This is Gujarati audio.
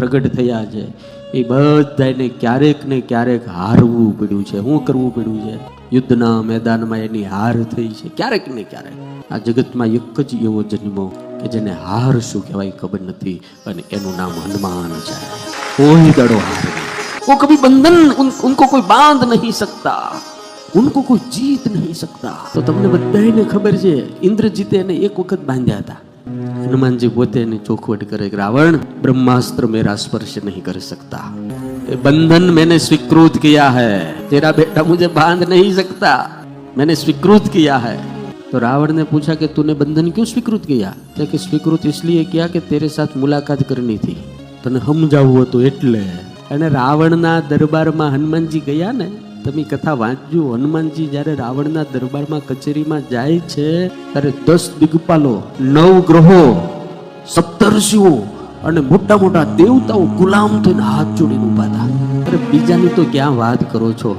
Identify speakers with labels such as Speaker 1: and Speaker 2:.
Speaker 1: પ્રગટ થયા છે એ બધાને ક્યારેક ને ક્યારેક હારવું પડ્યું છે. શું કરવું પડ્યું છે? યુદ્ધના મેદાનમાં એની હાર થઈ છે ક્યારેક ને ક્યારેક. આ જગતમાં એક જ એવો જન્મો કે જેને હાર શું કહેવાય ખબર નથી, અને એનું નામ હનુમાન છે. કોઈ દડો હાર નહીં, वो कभी बंधन उनको कोई बांध नहीं सकता, उनको कोई जीत नहीं सकता. तो તમને બધાને ખબર છે ઇન્દ્રજીતે એને એક વખત બાંધ્યા હતા. હનુમાનજી પોતે એને ચોખવટ કરે કે રાવણ ब्रह्मास्त्र मेरा स्पर्श नहीं कर सकता, बंधन मैंने स्वीकृत किया है, तेरा बेटा मुझे बांध नहीं सकता, मैंने स्वीकृत किया है. तो रावण ने पूछा कि तूने बंधन क्यों स्वीकृत किया? कि स्वीकृत इसलिए किया कि तेरे साथ मुलाकात करनी थी, तने समजावવું હતું એટલે. અને રાવણના દરબારમાં હનુમાનજી ગયા ને, તમે કથા વાંચજો. હનુમાનજી જ્યારે રાવણના દરબારમાં કચેરીમાં જાય છે ત્યારે 10 દિગ્પાલો, 9 ગ્રહો, સપ્તર્ષિઓ અને મોટા મોટા દેવતાઓ ગુલામ થઈને હાથ જોડીને ઉભા હતા. અરે બીજાની તો ક્યાં વાત કરો છો,